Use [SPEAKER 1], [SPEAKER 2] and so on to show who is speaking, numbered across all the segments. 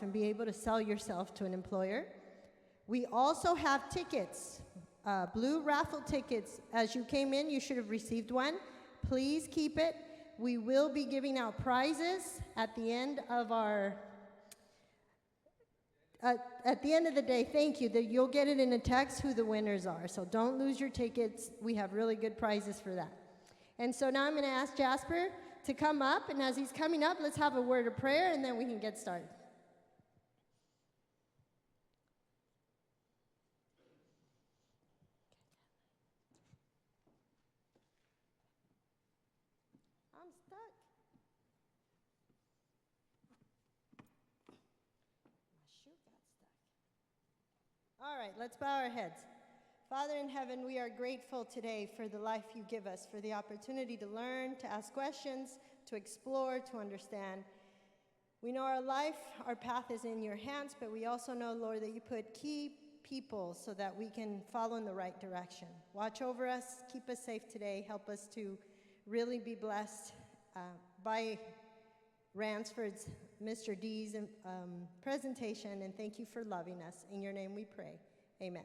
[SPEAKER 1] yourself and be able to sell yourself to an employer. We also have tickets, blue raffle tickets. As you came in, you should have received one. Please keep it. We will be giving out prizes at the end of our at the end of the day. Thank you. You'll get it in a text who the winners are. So don't lose your tickets. We have really good prizes for that. And so now I'm going to ask Jasper to come up. And as he's coming up, let's have a word of prayer, and then we can get started. I'm stuck. All right, let's bow our heads. Father in heaven, we are grateful today for the life you give us, for the opportunity to learn, to ask questions, to explore, to understand. We know our life, our path is in your hands, but we also know, Lord, that you put key people so that we can follow in the right direction. Watch over us, keep us safe today, help us to really be blessed by Ransford's, Mr. D's presentation, and thank you for loving us. In your name we pray. Amen.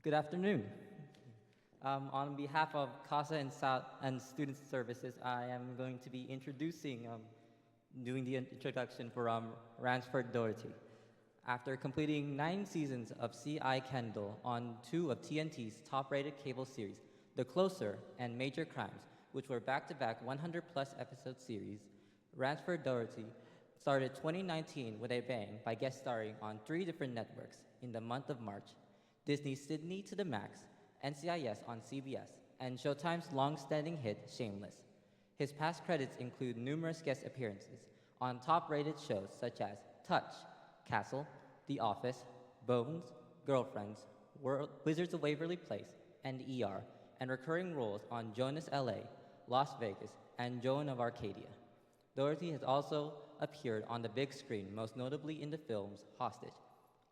[SPEAKER 2] Good afternoon. On behalf of CASA and Student Services, I am going to be doing the introduction for Ransford Doherty. After completing 9 seasons of C.I. Kendall on 2 of TNT's top-rated cable series, The Closer and Major Crimes, which were back-to-back 100-plus episode series, Ransford Doherty started 2019 with a bang by guest starring on 3 different networks in the month of March: Disney's Sydney to the Max, NCIS on CBS, and Showtime's long-standing hit Shameless. His past credits include numerous guest appearances on top-rated shows such as Touch, Castle, The Office, Bones, Girlfriends, Wizards of Waverly Place, and ER, and recurring roles on Jonas LA, Las Vegas, and Joan of Arcadia. Doherty has also appeared on the big screen, most notably in the films Hostage,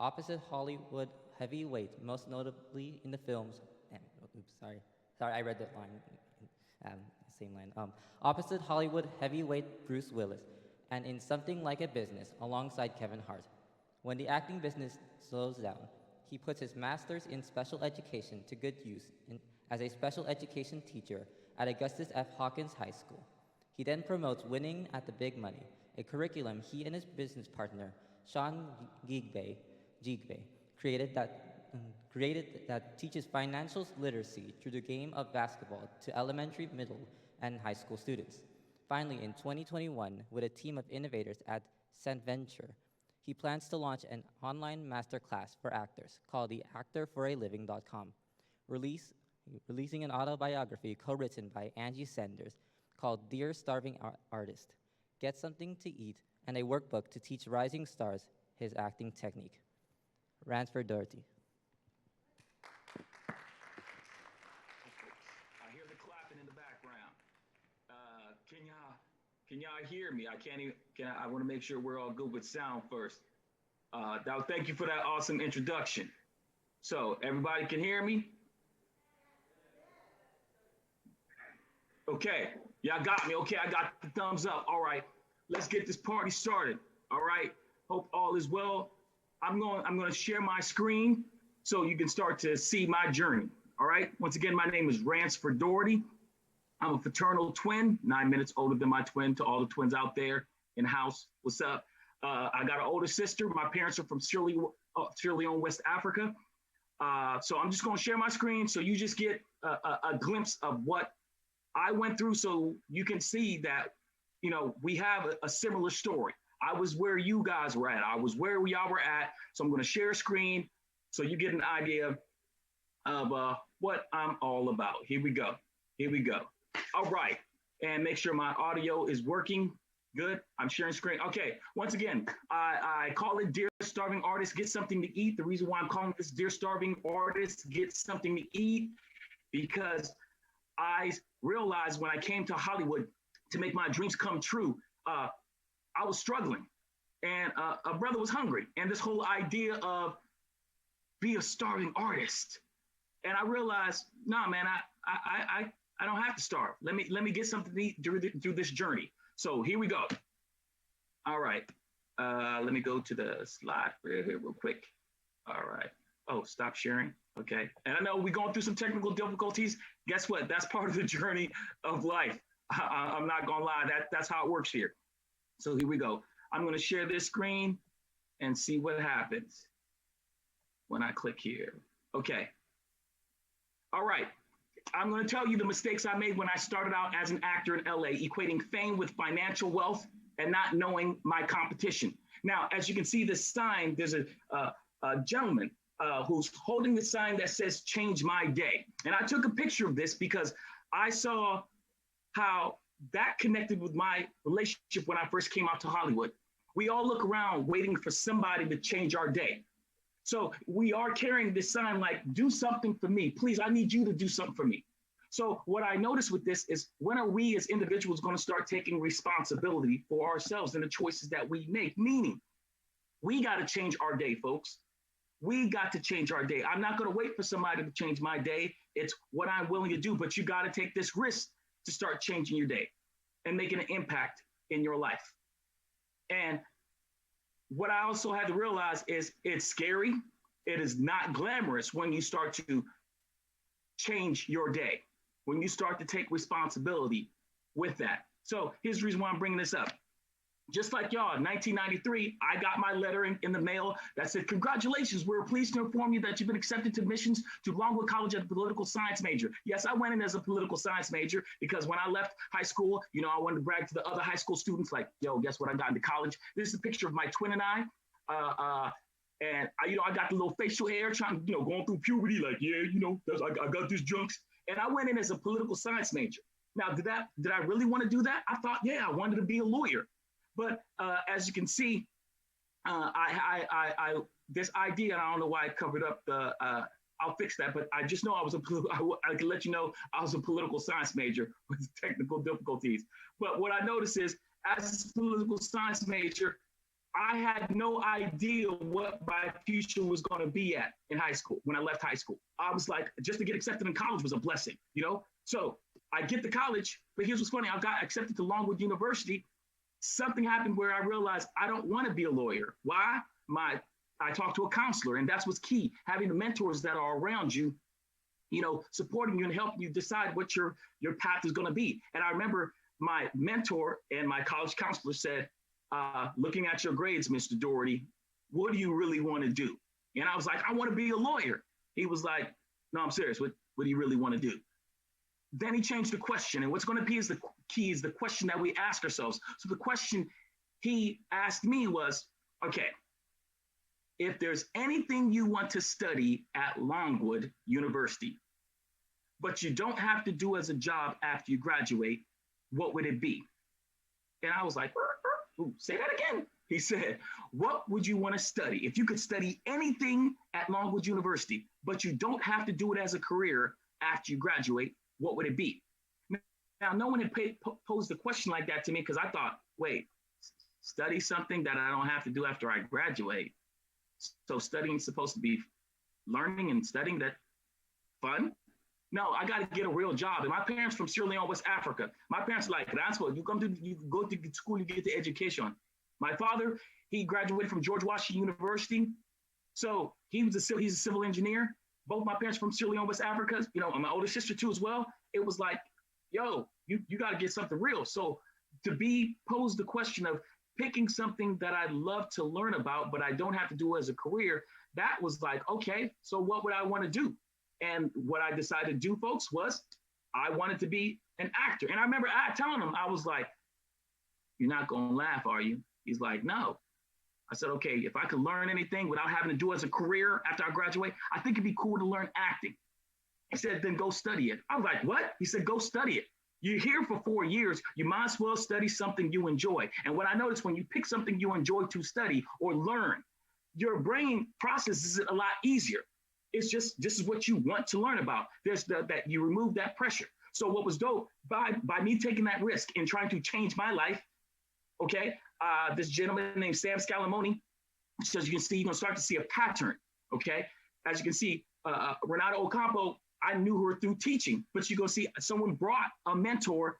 [SPEAKER 2] opposite Hollywood heavyweight, most notably in the films, I read that line, same line, opposite Hollywood heavyweight Bruce Willis, and in Something Like a Business alongside Kevin Hart. When the acting business slows down, he puts his master's in special education to good use as a special education teacher at Augustus F. Hawkins High School. He then promotes Winning at the Big Money, a curriculum he and his business partner, Sean Gigbe, created that teaches financial literacy through the game of basketball to elementary, middle, and high school students. Finally, in 2021, with a team of innovators at Centventure, he plans to launch an online masterclass for actors called the actorforaliving.com, releasing an autobiography co-written by Angie Sanders called Dear Starving Artist, Get Something to Eat, and a workbook to teach rising stars his acting technique. Ransford Doherty.
[SPEAKER 3] I hear the clapping in the background. Can y'all hear me? I want to make sure we're all good with sound first. Now, thank you for that awesome introduction. So everybody can hear me? Okay, y'all got me. Okay, I got the thumbs up. All right, let's get this party started. All right, hope all is well. I'm going to share my screen so you can start to see my journey. All right, once again, my name is Ransford Doherty. I'm a fraternal twin, 9 minutes older than my twin. To all the twins out there in house, what's up? I got an older sister. My parents are from Sierra Leone, West Africa. So I'm just going to share my screen so you just get a glimpse of what I went through, so you can see that, you know, we have a similar story. I was where you guys were at. I was where y'all were at. So I'm going to share a screen so you get an idea of what I'm all about. Here we go. All right. And make sure my audio is working. Good. I'm sharing screen. Okay. Once again, I call it Dear Starving Artist, Get Something to Eat. The reason why I'm calling this Dear Starving Artist, Get Something to Eat, because I realized when I came to Hollywood to make my dreams come true, I was struggling, and a brother was hungry, and this whole idea of be a starving artist. And I realized, nah, man, I don't have to starve. Let me get something to eat through this journey. So here we go. All right. Let me go to the slide here real quick. All right. Oh, stop sharing. Okay. And I know we're going through some technical difficulties. Guess what? That's part of the journey of life. I'm not going to lie. That's how it works here. So here we go. I'm going to share this screen and see what happens when I click here. Okay. All right. I'm going to tell you the mistakes I made when I started out as an actor in LA, equating fame with financial wealth and not knowing my competition. Now, as you can see this sign, there's a gentleman who's holding the sign that says, "Change my day." And I took a picture of this because I saw how that connected with my relationship when I first came out to Hollywood. We all look around waiting for somebody to change our day. So we are carrying this sign like, do something for me. Please, I need you to do something for me. So what I noticed with this is, when are we as individuals going to start taking responsibility for ourselves and the choices that we make? Meaning, we got to change our day, folks. We got to change our day. I'm not going to wait for somebody to change my day. It's what I'm willing to do, but you got to take this risk to start changing your day and making an impact in your life. And what I also had to realize is it's scary. It is not glamorous when you start to change your day, when you start to take responsibility with that. So here's the reason why I'm bringing this up. Just like y'all, in 1993, I got my letter in the mail that said, "Congratulations, we're pleased to inform you that you've been accepted to admissions to Longwood College as a political science major." Yes, I went in as a political science major because when I left high school, I wanted to brag to the other high school students like, yo, guess what? I got into college. This is a picture of my twin and I. And I got the little facial hair trying, going through puberty, like, yeah, I got this junks. And I went in as a political science major. Now, did I really want to do that? I thought, yeah, I wanted to be a lawyer. But as you can see, this idea, and I don't know why I covered up I'll fix that, but I just know I can let you know I was a political science major with technical difficulties. But what I noticed is, as a political science major, I had no idea what my future was going to be at in high school. When I left high school, I was like, just to get accepted in college was a blessing, So I get to college, but here's what's funny. I got accepted to Longwood University. Something happened where I realized I don't want to be a lawyer. Why? I talked to a counselor, and that's what's key. Having the mentors that are around you, supporting you and helping you decide what your path is going to be. And I remember my mentor and my college counselor said, looking at your grades, Mr. Doherty, what do you really want to do? And I was like, I want to be a lawyer. He was like, no, I'm serious. What do you really want to do? Then he changed the question. And what's going to be is the key is the question that we ask ourselves. So the question he asked me was, okay, if there's anything you want to study at Longwood University, but you don't have to do as a job after you graduate, what would it be? And I was like, ooh, say that again. He said, what would you want to study? If you could study anything at Longwood University, but you don't have to do it as a career after you graduate, what would it be? Now, no one had posed a question like that to me because I thought, wait, study something that I don't have to do after I graduate. So studying is supposed to be learning and studying, that fun? No, I got to get a real job. And my parents from Sierra Leone, West Africa, my parents are like, you go to school, you get the education. My father, he graduated from George Washington University. So he's a civil engineer. Both my parents from Sierra Leone, West Africa, and my older sister too as well. It was like, yo, you got to get something real. So to be posed the question of picking something that I'd love to learn about, but I don't have to do as a career, that was like, okay, so what would I want to do? And what I decided to do, folks, was I wanted to be an actor. And I remember telling him, I was like, you're not going to laugh, are you? He's like, no. I said, okay, if I could learn anything without having to do as a career after I graduate, I think it'd be cool to learn acting. He said, then go study it. I was like, what? He said, go study it. You're here for 4 years. You might as well study something you enjoy. And what I noticed, when you pick something you enjoy to study or learn, your brain processes it a lot easier. It's just, this is what you want to learn about. There's that you remove that pressure. So what was dope, by me taking that risk and trying to change my life, okay, this gentleman named Sam Scalamoni, so as you can see, you're going to start to see a pattern, okay? As you can see, Renata Ocampo, I knew her through teaching, but you're going to see someone brought a mentor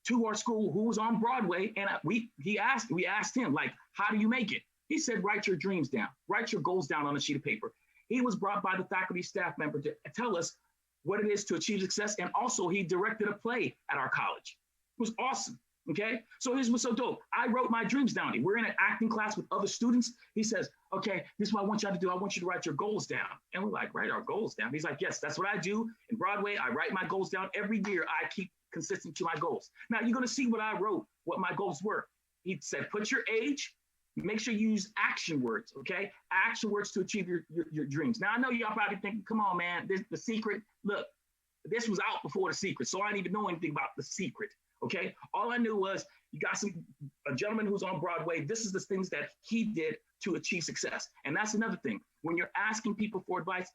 [SPEAKER 3] to our school who was on Broadway, and we asked him, like, how do you make it? He said, write your dreams down, write your goals down on a sheet of paper. He was brought by the faculty staff member to tell us what it is to achieve success. And also he directed a play at our college. It was awesome. Okay. So here's what's so dope. I wrote my dreams down. We're in an acting class with other students. He says, okay, this is what I want you to do. I want you to write your goals down. And we're like, write our goals down. He's like, yes, that's what I do in Broadway. I write my goals down every year. I keep consistent to my goals. Now you're going to see what I wrote, what my goals were. He said, put your age, make sure you use action words, okay? Action words to achieve your dreams. Now, I know y'all probably thinking, come on, man, this The Secret. Look, this was out before The Secret, so I didn't even know anything about The Secret, okay? All I knew was you got a gentleman who's on Broadway. This is the things that he did to achieve success. And that's another thing. When you're asking people for advice,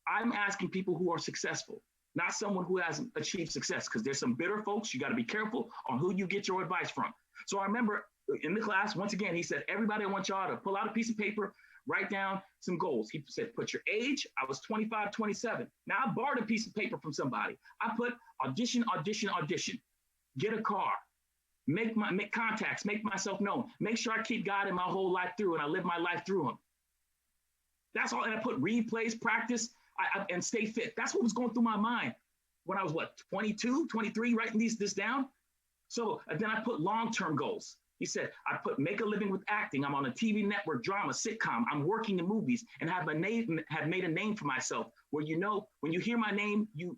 [SPEAKER 3] I'm asking people who are successful, not someone who hasn't achieved success, because there's some bitter folks. You got to be careful on who you get your advice from. So I remember in the class, once again, he said, everybody, I want y'all to pull out a piece of paper, write down some goals. He said, put your age. I was 25, 27. Now I borrowed a piece of paper from somebody. I put audition, audition, audition, get a car, make contacts, make myself known, make sure I keep God in my whole life through and I live my life through him. That's all. And I put read, plays, practice, and stay fit. That's what was going through my mind when I was, 22, 23, writing this down. So then I put long-term goals. He said, I put make a living with acting. I'm on a TV network, drama, sitcom. I'm working in movies and have made a name for myself where, when you hear my name, you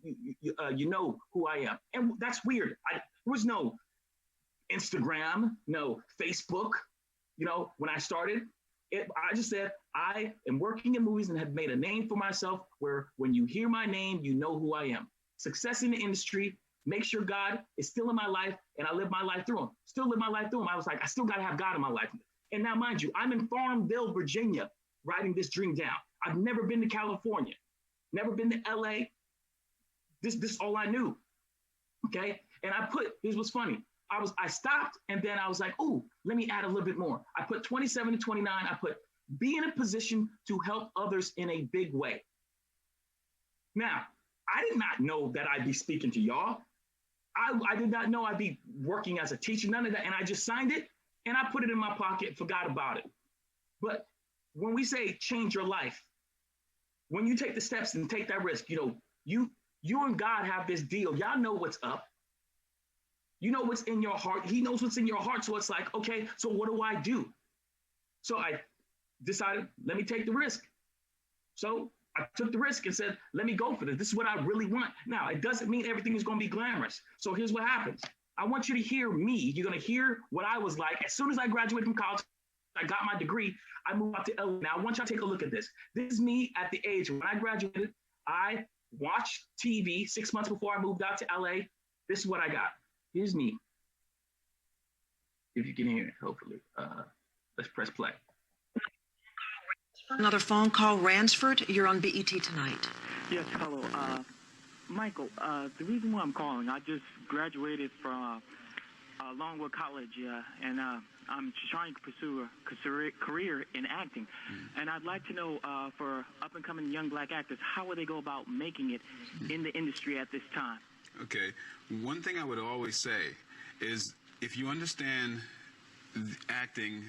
[SPEAKER 3] know who I am. And that's weird. There was no Instagram, no Facebook, when I started. I just said, I am working in movies and have made a name for myself where when you hear my name, you know who I am. Success in the industry. Make sure God is still in my life and I live my life through him. Still live my life through him. I was like, I still got to have God in my life. And now, mind you, I'm in Farmville, Virginia, writing this dream down. I've never been to California, never been to LA. This is all I knew. Okay. And here's what's funny. I stopped and then I was like, oh, let me add a little bit more. I put 27 to 29. I put be in a position to help others in a big way. Now, I did not know that I'd be speaking to y'all. I did not know I'd be working as a teacher, none of that. And I just signed it and I put it in my pocket, forgot about it. But when we say change your life, when you take the steps and take that risk, you and God have this deal. Y'all know what's up. You know what's in your heart. He knows what's in your heart. So it's like, okay, so what do I do? So I decided, let me take the risk. So I took the risk and said, let me go for this. This is what I really want. Now, it doesn't mean everything is going to be glamorous. So here's what happens. I want you to hear me. You're going to hear what I was like. As soon as I graduated from college, I got my degree. I moved out to LA. Now, I want y'all to take a look at this. This is me at the age when I graduated. I watched TV 6 months before I moved out to LA. This is what I got. Here's me. If you can hear it, hopefully. Let's press play.
[SPEAKER 4] Another phone call. Ransford, you're on BET tonight.
[SPEAKER 5] Yes, hello. Michael, the reason why I'm calling, I just graduated from Longwood College, and I'm trying to pursue a career in acting. And I'd like to know, for up-and-coming young black actors, how would they go about making it in the industry at this time?
[SPEAKER 6] Okay. One thing I would always say is if you understand acting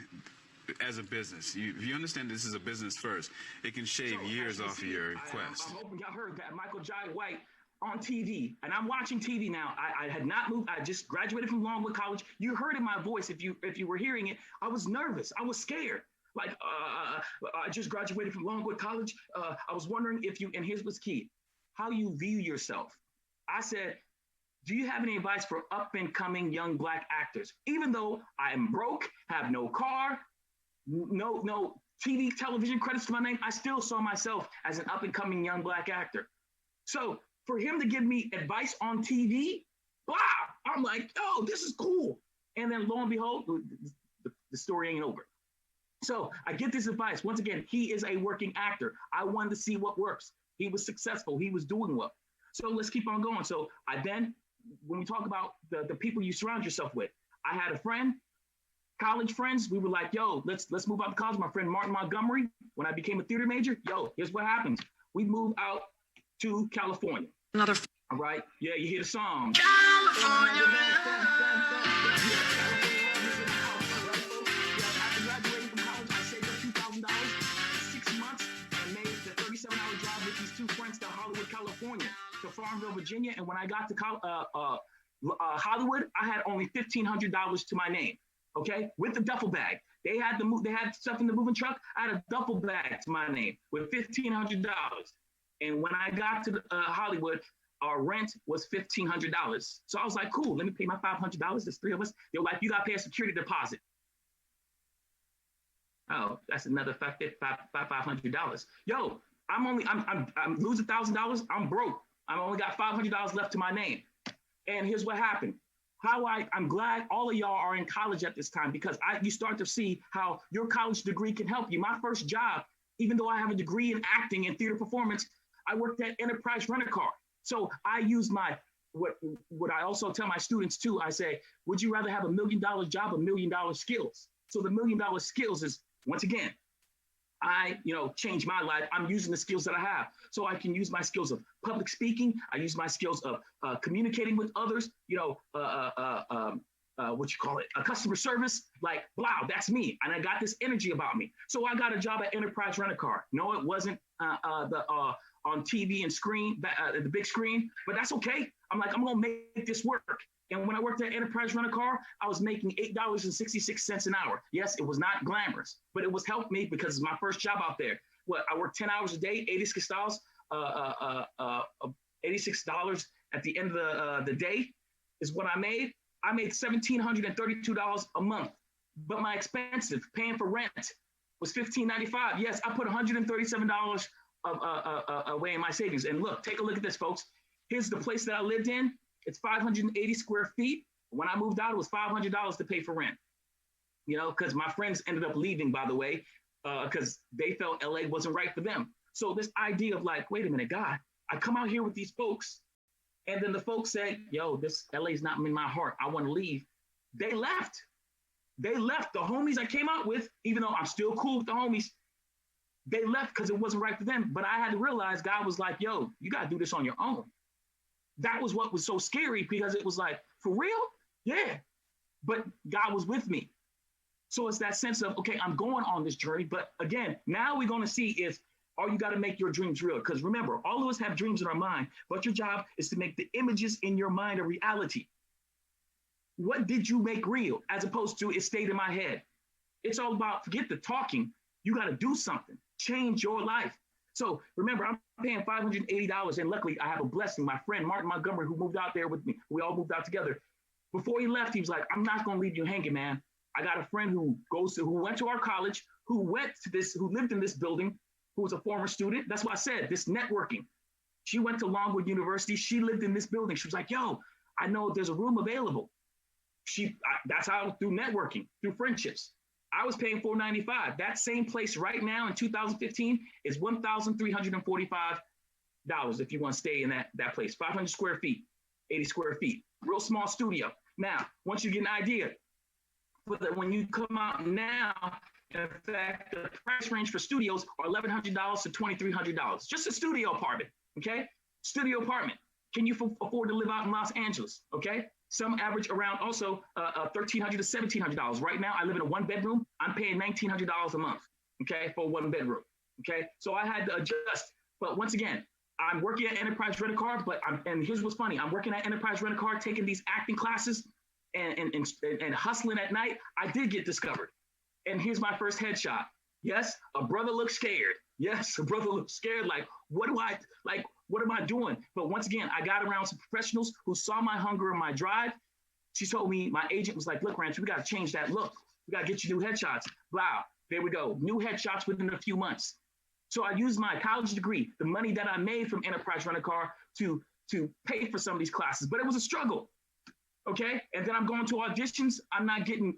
[SPEAKER 6] as a business, if you understand this is a business first, it can shave years off of your quest.
[SPEAKER 3] I'm hoping y'all heard that. Michael Jai White on TV, and I'm watching TV now. I had not moved. I just graduated from Longwood College. You heard in my voice, if you were hearing it, I was nervous. I was scared. Like, I just graduated from Longwood College. I was wondering and here's what's key, how you view yourself. I said, do you have any advice for up and coming young black actors? Even though I am broke, have no car, no TV, television credits to my name, I still saw myself as an up and coming young black actor. So for him to give me advice on TV, wow, I'm like, oh, this is cool. And then lo and behold, the story ain't over. So I get this advice. Once again, he is a working actor. I wanted to see what works. He was successful. He was doing well. So let's keep on going. So when we talk about the people you surround yourself with, I had a friend, college friends. We were like, yo, let's move out to college. My friend Martin Montgomery, when I became a theater major, here's what happens. We moved out to California.
[SPEAKER 4] Another
[SPEAKER 3] All right. Yeah, you hear the song.
[SPEAKER 7] California.
[SPEAKER 3] After graduating from college, I saved up $2,000 in 6 months and made the 37-hour drive with these two friends to Hollywood, California, to Farmville, Virginia. And when I got to Hollywood, I had only $1,500 to my name. Okay, with the duffel bag. They had stuff in the moving truck. I had a duffel bag to my name with $1,500. And when I got to Hollywood, our rent was $1,500. So I was like, cool, let me pay my $500. There's three of us. They were like, you got to pay a security deposit. Oh, that's another $500. Yo, I'm losing $1,000. I'm broke. I only got $500 left to my name. And here's what happened. I'm glad all of y'all are in college at this time, because you start to see how your college degree can help you. My first job, even though I have a degree in acting and theater performance, I worked at Enterprise Rent-A-Car. So I use what I also tell my students too. I say, would you rather have $1 million job or $1 million skills? So the $1 million skills is, once again, I changed my life. I'm using the skills that I have. So I can use my skills of public speaking. I use my skills of communicating with others, customer service, like, wow, that's me. And I got this energy about me. So I got a job at Enterprise Rent-A-Car. No, it wasn't on TV and screen, the big screen, but that's okay. I'm like, I'm going to make this work. And when I worked at Enterprise Rent-A-Car, I was making $8.66 an hour. Yes, it was not glamorous, but it was helped me because it's my first job out there. I worked 10 hours a day, $86 at the end of the day is what I made. I made $1,732 a month, but my expenses, paying for rent, was $1,595. Yes, I put $137 away in my savings. And look, take a look at this, folks. Here's the place that I lived in. It's 580 square feet. When I moved out, it was $500 to pay for rent. Because my friends ended up leaving, by the way, because they felt LA wasn't right for them. So this idea of like, wait a minute, God, I come out here with these folks, and then the folks said, yo, this LA is not in my heart. I want to leave. They left. They left. The homies I came out with, even though I'm still cool with the homies, they left because it wasn't right for them. But I had to realize God was like, yo, you got to do this on your own. That was what was so scary, because it was like, for real? Yeah. But God was with me. So it's that sense of, okay, I'm going on this journey. But again, now we're going to see is, you got to make your dreams real. Because remember, all of us have dreams in our mind, but your job is to make the images in your mind a reality. What did you make real, as opposed to it stayed in my head? It's all about, forget the talking. You got to do something, change your life. So remember, I'm paying $580, and luckily I have a blessing. My friend Martin Montgomery, who moved out there with me, we all moved out together. Before he left, he was like, I'm not going to leave you hanging, man. I got a friend who went to our college, who lived in this building, who was a former student. That's why I said this networking. She went to Longwood University. She lived in this building. She was like, yo, I know there's a room available. That's how, through networking, through friendships. I was paying $495. That same place right now in 2015 is $1,345 if you want to stay in that place. 500 square feet, 80 square feet, real small studio. Now, once you get an idea, but when you come out now, in fact, the price range for studios are $1,100 to $2,300. Just a studio apartment, okay? Studio apartment. Can you afford to live out in Los Angeles, okay? Some average around also $1,300 to $1,700. Right now, I live in a one-bedroom. I'm paying $1,900 a month, okay, for a one-bedroom, okay? So I had to adjust. But once again, I'm working at Enterprise Rent-A-Car, and here's what's funny. I'm working at Enterprise Rent-A-Car, taking these acting classes and hustling at night. I did get discovered. And here's my first headshot. Yes, a brother looked scared. Yes, a brother looked scared. Like, what am I doing? But once again, I got around some professionals who saw my hunger and my drive. She told me, my agent was like, look, Ranch, we got to change that look. We got to get you new headshots. Wow, there we go. New headshots within a few months. So I used my college degree, the money that I made from Enterprise Rent-A-Car to pay for some of these classes. But it was a struggle. Okay. And then I'm going to auditions. I'm not getting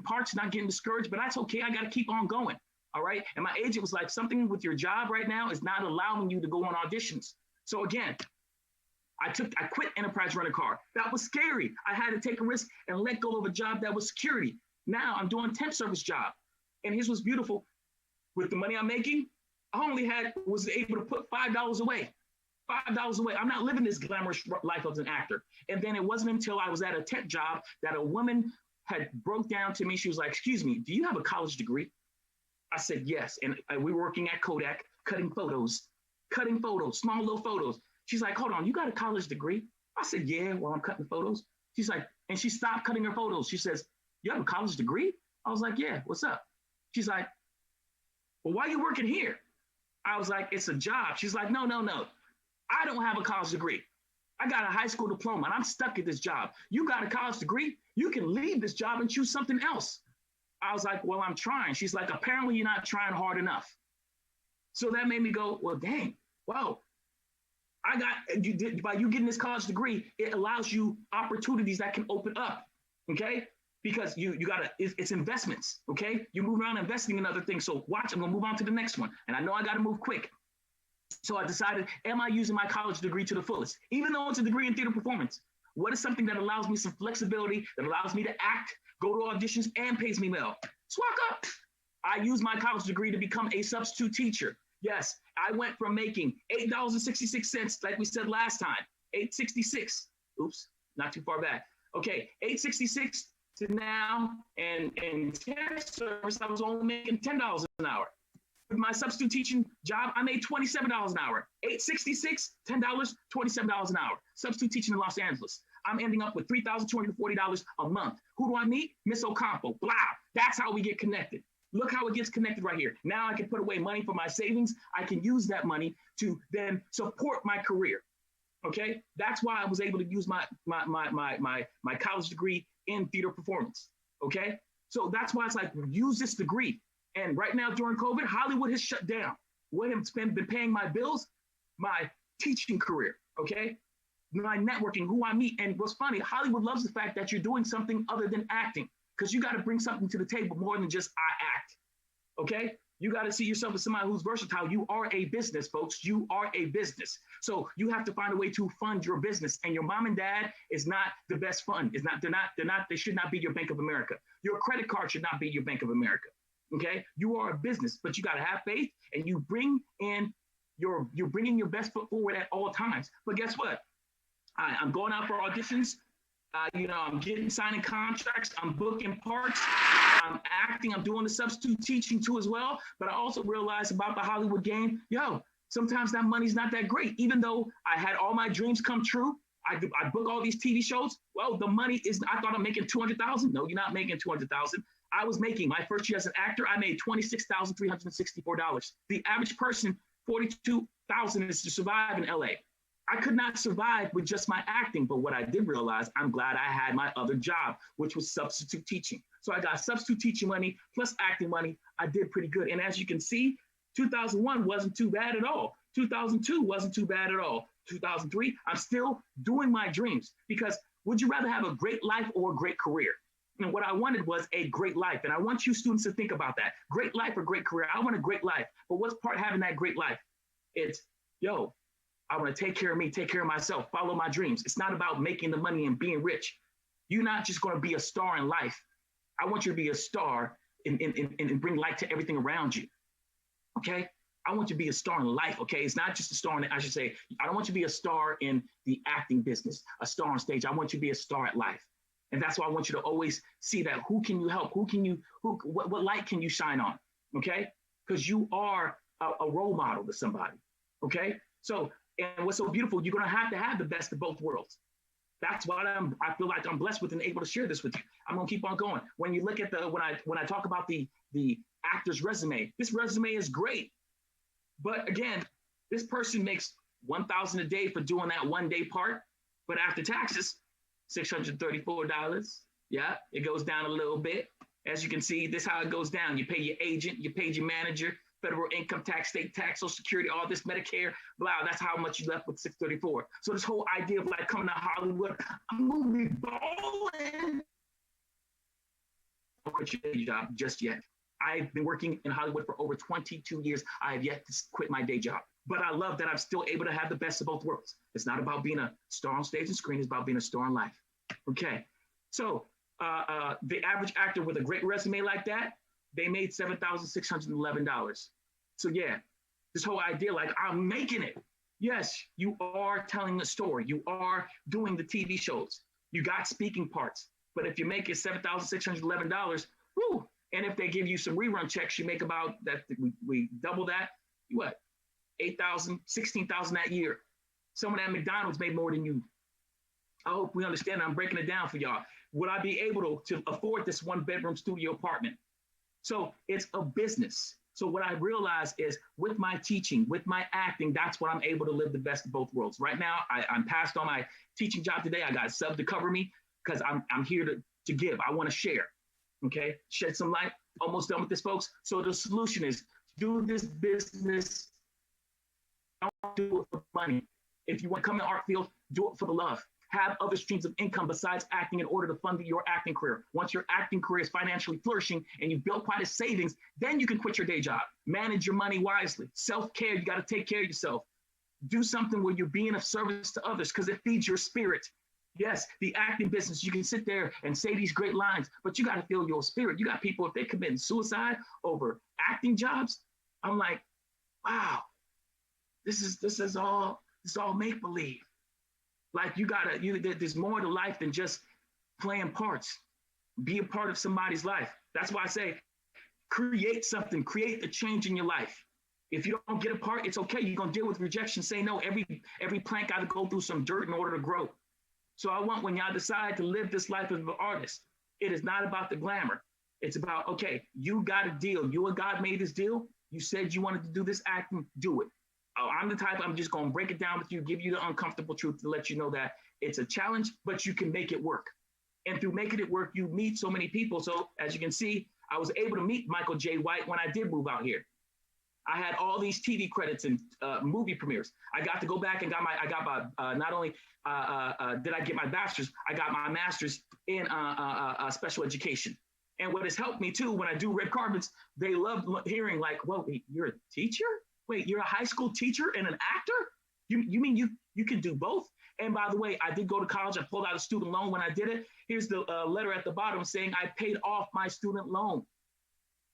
[SPEAKER 3] parts, not getting discouraged, but that's okay. I got to keep on going. All right. And my agent was like, something with your job right now is not allowing you to go on auditions. So again, I quit Enterprise Rent-A-Car. That was scary. I had to take a risk and let go of a job that was security. Now I'm doing temp service job. And here's what's beautiful. With the money I'm making, I only was able to put $5 away. $5 away. I'm not living this glamorous life of an actor. And then it wasn't until I was at a tech job that a woman had broke down to me. She was like, excuse me, do you have a college degree? I said, yes. And we were working at Kodak, cutting photos, small little photos. She's like, hold on, you got a college degree? I said, yeah, while I'm cutting photos. She's like, and she stopped cutting her photos. She says, you have a college degree? I was like, yeah, what's up? She's like, well, why are you working here? I was like, it's a job. She's like, no. I don't have a college degree. I got a high school diploma and I'm stuck at this job. You got a college degree? You can leave this job and choose something else. I was like, well, I'm trying. She's like, apparently you're not trying hard enough. So that made me go, well, dang, wow. By you getting this college degree, it allows you opportunities that can open up, okay? Because it's investments, okay? You move around investing in other things. So watch, I'm gonna move on to the next one. And I know I gotta move quick. So I decided, am I using my college degree to the fullest? Even though it's a degree in theater performance, what is something that allows me some flexibility, that allows me to act, go to auditions, and pays me well? SWAU up. I used my college degree to become a substitute teacher. Yes, I went from making $8.66, like we said last time, $8.66. Oops, not too far back. Okay, $8.66 to now, and in test service, I was only making $10 an hour. With my substitute teaching job, I made $27 an hour. $8.66, $10, $27 an hour. Substitute teaching in Los Angeles. I'm ending up with $3,240 a month. Who do I meet? Miss Ocampo. Blah. That's how we get connected. Look how it gets connected right here. Now I can put away money for my savings. I can use that money to then support my career. Okay, that's why I was able to use my college degree in theater performance. Okay, so that's why it's like, use this degree. And right now during COVID, Hollywood has shut down. What has been paying my bills? My teaching career. Okay, my networking, who I meet. And what's funny, Hollywood loves the fact that you're doing something other than acting, because you got to bring something to the table more than just I act. Okay, you got to see yourself as somebody who's versatile. You are a business, folks. You are a business. So you have to find a way to fund your business. And your mom and dad is not the best fund. They should not be your Bank of America. Your credit card should not be your Bank of America. Okay, you are a business, but you got to have faith, and you're bringing your best foot forward at all times. But guess what? I'm going out for auditions. I'm signing contracts. I'm booking parts. I'm acting. I'm doing the substitute teaching too as well. But I also realized about the Hollywood game, sometimes that money's not that great. Even though I had all my dreams come true, I book all these TV shows. Well, the money is. I thought I'm making $200,000. No, you're not making $200,000. I was making my first year as an actor. I made $26,364. The average person, $42,000 is to survive in LA. I could not survive with just my acting, but what I did realize, I'm glad I had my other job, which was substitute teaching. So I got substitute teaching money plus acting money. I did pretty good. And as you can see, 2001 wasn't too bad at all. 2002 wasn't too bad at all. 2003, I'm still doing my dreams, because would you rather have a great life or a great career? And what I wanted was a great life. And I want you students to think about that. Great life or great career. I want a great life. But what's part of having that great life? It's, I want to take care of me, take care of myself, follow my dreams. It's not about making the money and being rich. You're not just going to be a star in life. I want you to be a star and bring light to everything around you. Okay? I want you to be a star in life. Okay? It's not just a star in, I should say, I don't want you to be a star in the acting business, a star on stage. I want you to be a star at life. And that's why I want you to always see that. Who can you help? What light can you shine on? Okay? Because you are a role model to somebody. Okay? So, and what's so beautiful, you're going to have the best of both worlds. That's why I feel like I'm blessed with and able to share this with you. I'm going to keep on going. When you look at when I talk about the actor's resume, this resume is great. But again, this person makes $1,000 a day for doing that one day part. But after taxes, $634. Yeah, it goes down a little bit. As you can see, this is how it goes down. You pay your agent, you pay your manager, federal income tax, state tax, Social Security, all this Medicare, blah, that's how much you left with $634. So this whole idea of like coming to Hollywood, I'm gonna be balling. Don't quit your day job just yet. I've been working in Hollywood for over 22 years. I have yet to quit my day job. But I love that I'm still able to have the best of both worlds. It's not about being a star on stage and screen, it's about being a star in life. Okay, so the average actor with a great resume like that, they made $7,611. So yeah, this whole idea, like I'm making it. Yes, you are telling the story. You are doing the TV shows. You got speaking parts. But if you make it $7,611, whoo, and if they give you some rerun checks, you make about that. We double that. What? 8,000, 16,000 that year. Someone at McDonald's made more than you. I hope we understand. I'm breaking it down for y'all. Would I be able to afford this 1-bedroom studio apartment? So it's a business. So what I realize is with my teaching, with my acting, that's what I'm able to live the best of both worlds. Right now, I'm passed on my teaching job today. I got a sub to cover me because I'm here to give. I want to share. Okay, shed some light. Almost done with this, folks. So the solution is do this business. Don't do it for money. If you want to come in the art field, do it for the love. Have other streams of income besides acting in order to fund your acting career. Once your acting career is financially flourishing and you've built quite a savings, then you can quit your day job. Manage your money wisely. Self-care, you got to take care of yourself. Do something where you're being of service to others because it feeds your spirit. Yes, the acting business, you can sit there and say these great lines, but you got to feel your spirit. You got people, if they commit suicide over acting jobs, I'm like, wow, this is all make-believe. Like there's more to life than just playing parts. Be a part of somebody's life. That's why I say, create something, create the change in your life. If you don't get a part, it's okay. You're gonna deal with rejection. Say no. Every plant got to go through some dirt in order to grow. So I want when y'all decide to live this life as an artist, it is not about the glamour. It's about, okay, you got a deal. You and God made this deal. You said you wanted to do this acting, do it. I'm the type, I'm just going to break it down with you, give you the uncomfortable truth to let you know that it's a challenge, but you can make it work. And through making it work, you meet so many people. So as you can see, I was able to meet Michael J. White when I did move out here. I had all these TV credits and movie premieres. I got to go back and not only did I get my bachelor's, I got my master's in special education. And what has helped me too, when I do red carpets, they love hearing like, whoa, wait, you're a teacher? Wait, you're a high school teacher and an actor? You mean you can do both? And by the way, I did go to college. I pulled out a student loan when I did it. Here's the letter at the bottom saying I paid off my student loan.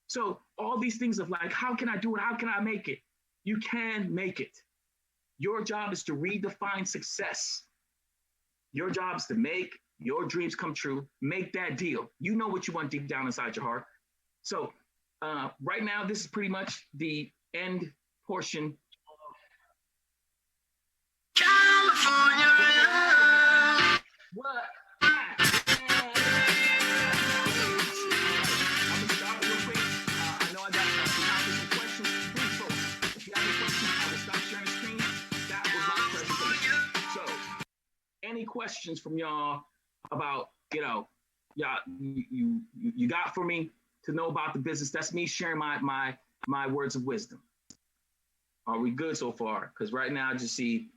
[SPEAKER 3] So all these things of like, how can I do it? How can I make it? You can make it. Your job is to redefine success. Your job is to make your dreams come true. Make that deal. You know what you want deep down inside your heart. So right now, this is pretty much the end portion. California. What? Any questions from y'all about, you got for me to know about the business? That's me sharing my words of wisdom. Are we good so far? Because right now I just see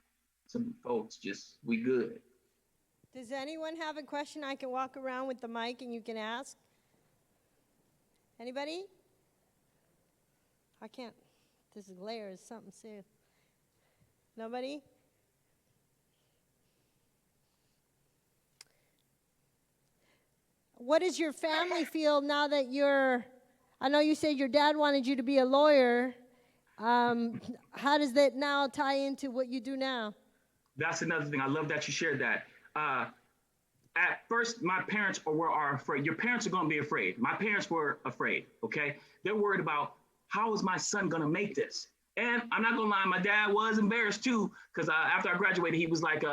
[SPEAKER 3] some folks we good.
[SPEAKER 1] Does anyone have a question? I can walk around with the mic and you can ask. Anybody? I can't. This glare is something serious. Nobody? What does your family feel now that I know you said your dad wanted you to be a lawyer. How does that now tie into what you do now?
[SPEAKER 3] That's another thing. I love that you shared that. At first, my parents are afraid. Your parents are going to be afraid. My parents were afraid, okay? They're worried about how is my son going to make this? And I'm not going to lie, my dad was embarrassed too, because after I graduated, he was like,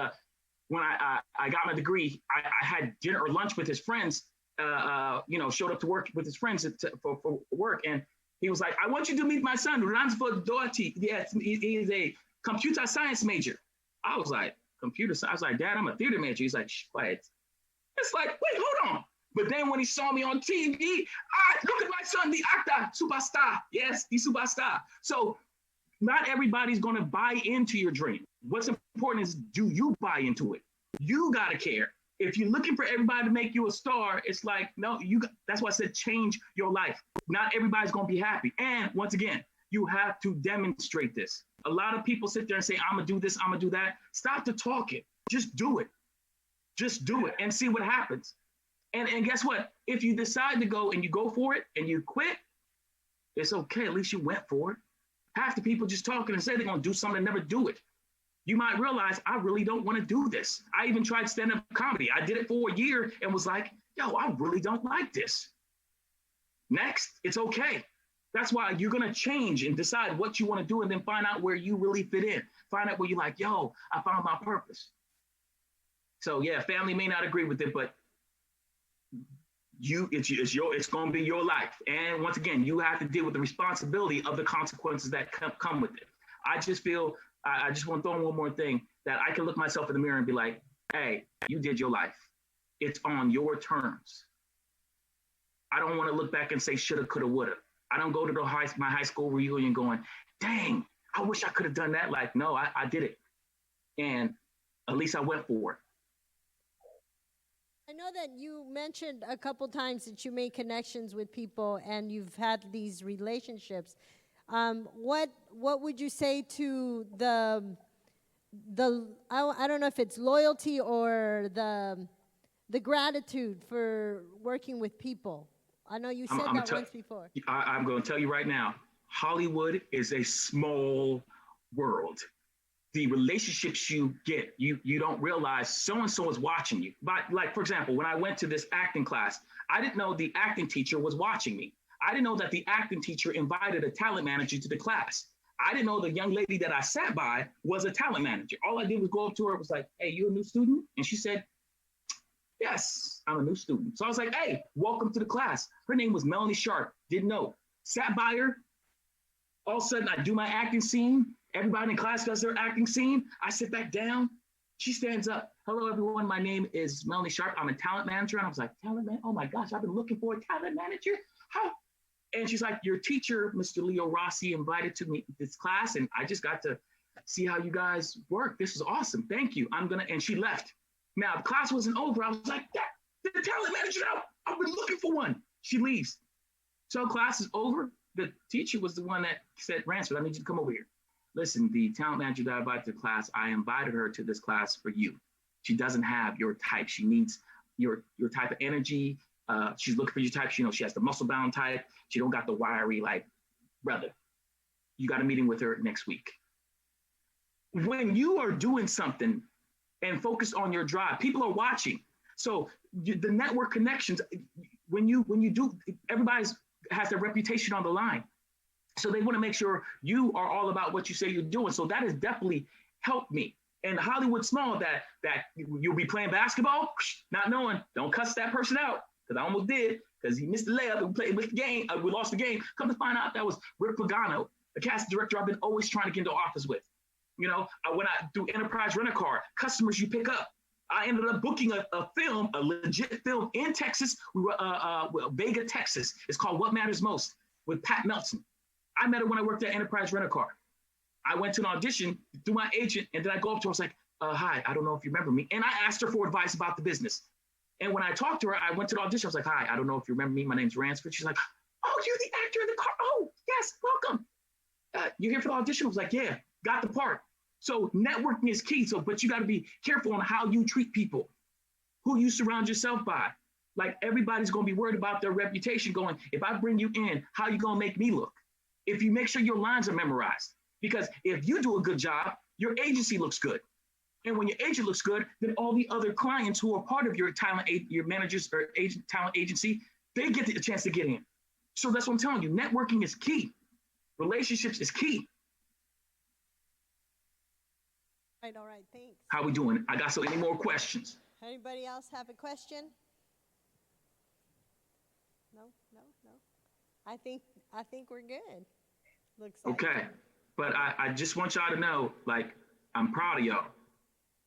[SPEAKER 3] when I got my degree, I had dinner or lunch with his friends, showed up to work with his friends for work. And he was like, I want you to meet my son, Ransford Doherty. Yes, he is a computer science major. I was like, computer science? I was like, Dad, I'm a theater major. He's like, shh, quiet. It's like, wait, hold on. But then when he saw me on TV, look at my son, the actor, superstar. Yes, the superstar. So not everybody's going to buy into your dream. What's important is, do you buy into it? You got to care. If you're looking for everybody to make you a star, it's like, no, that's why I said change your life. Not everybody's going to be happy. And once again, you have to demonstrate this. A lot of people sit there and say, I'm going to do this, I'm going to do that. Stop the talking. Just do it. Just do it and see what happens. And guess what? If you decide to go and you go for it and you quit, it's okay. At least you went for it. Half the people just talking and say they're going to do something and never do it. you might realize I really don't want to do this. I even tried stand-up comedy. I did it for a year and was like, yo, I really don't like this. Next, it's okay. That's why you're going to change and decide what you want to do and then find out where you really fit in. Find out where you're like, yo, I found my purpose. So yeah, family may not agree with it, but it's going to be your life. And once again, you have to deal with the responsibility of the consequences that come with it. I just feel, I just want to throw in one more thing, that I can look myself in the mirror and be like, hey, you did your life. It's on your terms. I don't want to look back and say shoulda, coulda, woulda. I don't go to my high school reunion going, dang, I wish I could have done that. Like, no, I did it. And at least I went for it.
[SPEAKER 1] I know that you mentioned a couple times that you made connections with people and you've had these relationships. What would you say to the I don't know if it's loyalty or the gratitude for working with people? I know you said that once before.
[SPEAKER 3] I'm going to tell you right now, Hollywood is a small world. The relationships you get, you don't realize so-and-so is watching you. But like, for example, when I went to this acting class, I didn't know the acting teacher was watching me. I didn't know that the acting teacher invited a talent manager to the class. I didn't know the young lady that I sat by was a talent manager. All I did was go up to her and was like, hey, you a new student? And she said, yes, I'm a new student. So I was like, hey, welcome to the class. Her name was Melanie Sharp. Didn't know. Sat by her. All of a sudden, I do my acting scene. Everybody in class does their acting scene. I sit back down. She stands up. Hello, everyone. My name is Melanie Sharp. I'm a talent manager. And I was like, talent man? Oh, my gosh, I've been looking for a talent manager. How? And she's like, your teacher, Mr. Leo Rossi, invited to me this class. And I just got to see how you guys work. This is awesome. Thank you. And she left. Now, if class wasn't over, I was like, the talent manager, I've been looking for one. She leaves. So class is over. The teacher was the one that said, Ransford, I need you to come over here. Listen, the talent manager that I invited to class, I invited her to this class for you. She doesn't have your type. She needs your type of energy. She's looking for your type. She has the muscle bound type. She don't got the wiry, like, brother, you got a meeting with her next week. When you are doing something and focus on your drive, people are watching. So the network connections, when you do, everybody has their reputation on the line. So they want to make sure you are all about what you say you're doing. So that has definitely helped me. And Hollywood small, that you'll be playing basketball, not knowing, don't cuss that person out, because I almost did, because he missed the layup and with the game. We lost the game. Come to find out that was Rick Pagano, the casting director I've been always trying to get into office with. When I do Enterprise Rent-A-Car, customers you pick up. I ended up booking a film, a legit film in Texas. We were Vega, Texas. It's called What Matters Most with Pat Melton. I met her when I worked at Enterprise Rent-A-Car. I went to an audition through my agent, and then I go up to her. I was like, hi, I don't know if you remember me. And I asked her for advice about the business. And when I talked to her, I went to the audition. I was like, hi, I don't know if you remember me. My name's Ransford. She's like, oh, you're the actor in the car. Oh, yes, welcome. You here for the audition? I was like, yeah, got the part. So networking is key. But you got to be careful on how you treat people, who you surround yourself by. Like, everybody's going to be worried about their reputation going, if I bring you in, how you going to make me look? If you make sure your lines are memorized, because if you do a good job, your agency looks good. And when your agent looks good, then all the other clients who are part of your your managers or talent agency, they get the chance to get in. So that's what I'm telling you. Networking is key. Relationships is key.
[SPEAKER 1] All right, thanks.
[SPEAKER 3] How we doing? I got so many more questions.
[SPEAKER 1] Anybody else have a question? No. I think we're good. Looks like.
[SPEAKER 3] Okay, but I just want y'all to know, like, I'm proud of y'all.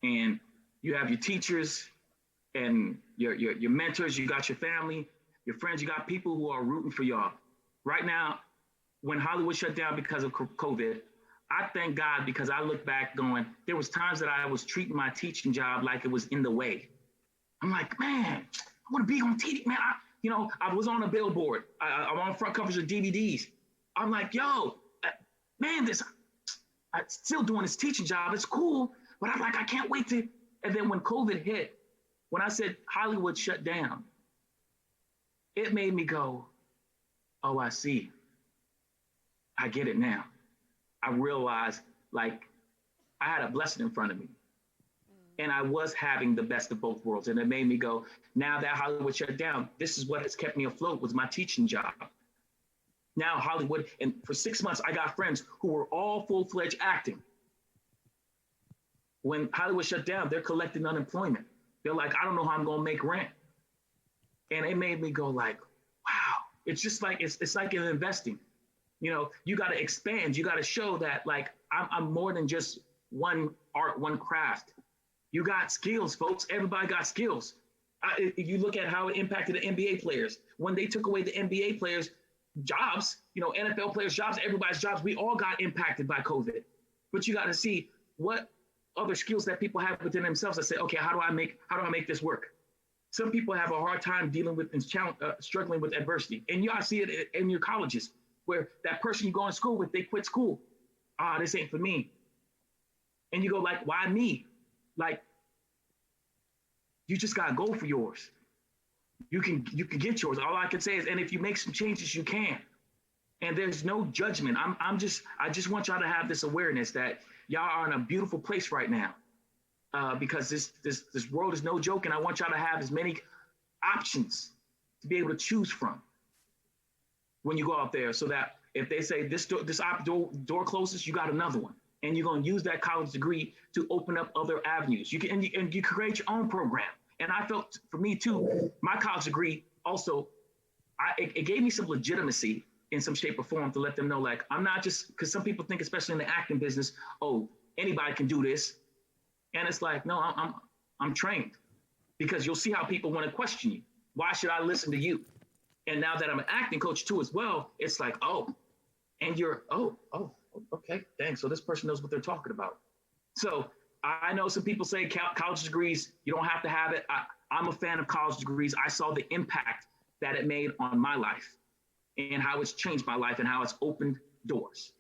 [SPEAKER 3] And you have your teachers and your mentors, you got your family, your friends, you got people who are rooting for y'all. Right now, when Hollywood shut down because of COVID, I thank God, because I look back going, there was times that I was treating my teaching job like it was in the way. I'm like, man, I want to be on TV, man. I was on a billboard. I'm on front covers of DVDs. I'm like, yo, man, I'm still doing this teaching job. It's cool, but I'm like, I can't wait to. And then when COVID hit, when I said Hollywood shut down, it made me go, oh, I see. I get it now. I realized, like, I had a blessing in front of me. And I was having the best of both worlds. And it made me go, now that Hollywood shut down, this is what has kept me afloat, was my teaching job. Now Hollywood, and for 6 months, I got friends who were all full-fledged acting. When Hollywood shut down, they're collecting unemployment. They're like, I don't know how I'm gonna make rent. And it made me go like, wow, it's just like, it's like in investing. You know, you gotta expand, you gotta show that like, I'm more than just one art, one craft. You got skills, folks. Everybody got skills. If you look at how it impacted the NBA players, when they took away the NBA players' jobs, you know, NFL players' jobs, everybody's jobs, we all got impacted by COVID. But you got to see what other skills that people have within themselves that say, okay, how do I make this work? Some people have a hard time dealing with and struggling with adversity, and y'all see it in your colleges, where that person you go in school with, they quit school. This ain't for me. And you go like, why me? Like, you just gotta go for yours. You can get yours. All I can say is, and if you make some changes, you can. And there's no judgment. I just want y'all to have this awareness that y'all are in a beautiful place right now, because this world is no joke, and I want y'all to have as many options to be able to choose from when you go out there, so that if they say this door closes, you got another one. And you're going to use that college degree to open up other avenues. You can create your own program. And I felt, for me too, my college degree also, it gave me some legitimacy in some shape or form to let them know, like, I'm not just, because some people think, especially in the acting business, oh, anybody can do this. And it's like, no, I'm trained, because you'll see how people want to question you. Why should I listen to you? And now that I'm an acting coach too as well, it's like, oh, and you're, oh, okay, thanks. So this person knows what they're talking about. So I know some people say college degrees, you don't have to have it. I'm a fan of college degrees. I saw the impact that it made on my life and how it's changed my life and how it's opened doors.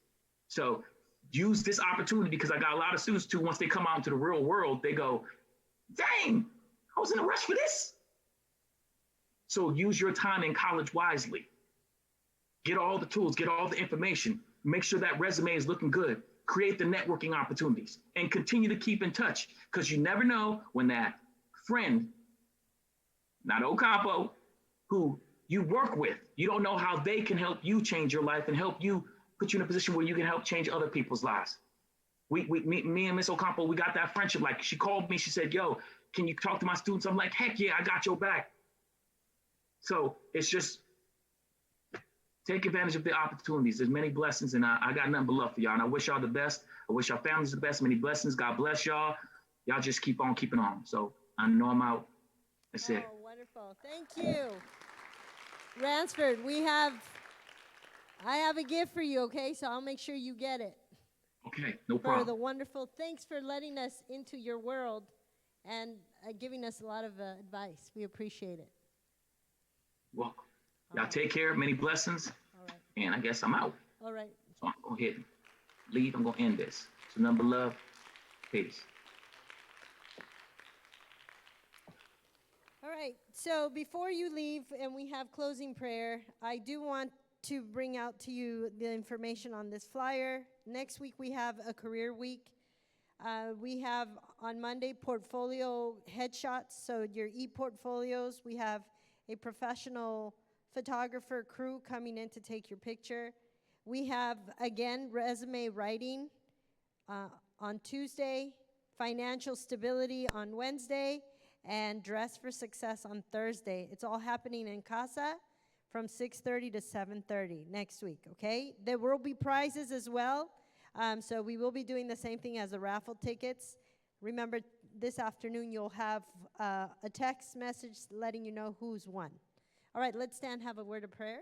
[SPEAKER 3] So use this opportunity, because I got a lot of students too, once they come out into the real world, they go, dang, I was in a rush for this. So use your time in college wisely. Get all the tools, get all the information. Make sure that resume is looking good. Create the networking opportunities and continue to keep in touch, because you never know when that friend, not Ocampo, who you work with, you don't know how they can help you change your life and help you put you in a position where you can help change other people's lives. Me and Miss Ocampo, we got that friendship. Like, she called me, she said, yo, can you talk to my students? I'm like, heck yeah, I got your back. So it's just, take advantage of the opportunities. There's many blessings, and I got nothing but love for y'all. And I wish y'all the best. I wish y'all families the best. Many blessings. God bless y'all. Y'all just keep on keeping on. So I know I'm out. That's it.
[SPEAKER 1] Oh, wonderful. Thank you. Ransford, I have a gift for you, okay? So I'll make sure you get it.
[SPEAKER 3] Okay, no
[SPEAKER 1] For
[SPEAKER 3] problem.
[SPEAKER 1] the wonderful, thanks for letting us into your world and giving us a lot of advice. We appreciate it.
[SPEAKER 3] Welcome. Y'all take care. Many blessings.
[SPEAKER 1] All right.
[SPEAKER 3] And I guess I'm out.
[SPEAKER 1] All right.
[SPEAKER 3] So I'm going to go ahead and leave. I'm going to end this. So number love. Peace.
[SPEAKER 1] All right. So before you leave and we have closing prayer, I do want to bring out to you the information on this flyer. Next week we have a career week. We have on Monday portfolio headshots, so your e-portfolios. We have a professional photographer crew coming in to take your picture. We have, again, resume writing on Tuesday, financial stability on Wednesday, and dress for success on Thursday. It's all happening in Casa from 6:30 to 7:30 next week, okay? There will be prizes as well, so we will be doing the same thing as the raffle tickets. Remember, this afternoon you'll have a text message letting you know who's won. All right, let's stand and have a word of prayer.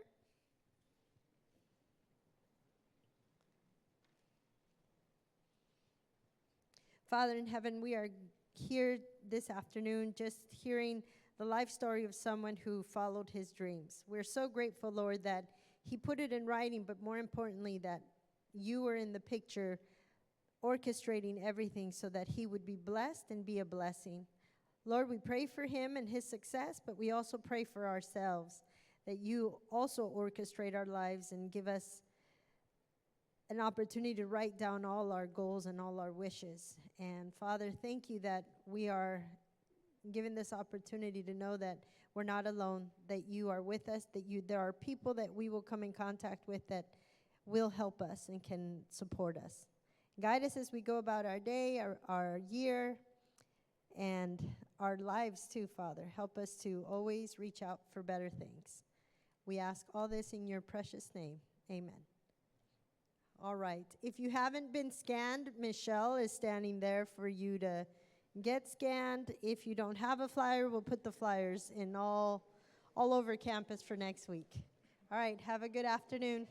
[SPEAKER 1] Father in heaven, we are here this afternoon just hearing the life story of someone who followed his dreams. We're so grateful, Lord, that he put it in writing, but more importantly, that you were in the picture orchestrating everything so that he would be blessed and be a blessing. Lord, we pray for him and his success, but we also pray for ourselves, that you also orchestrate our lives and give us an opportunity to write down all our goals and all our wishes. And Father, thank you that we are given this opportunity to know that we're not alone, that you are with us, that there are people that we will come in contact with that will help us and can support us. Guide us as we go about our day, our year, and our lives too, Father. Help us to always reach out for better things. We ask all this in your precious name. Amen. All right. If you haven't been scanned, Michelle is standing there for you to get scanned. If you don't have a flyer, we'll put the flyers in all over campus for next week. All right. Have a good afternoon.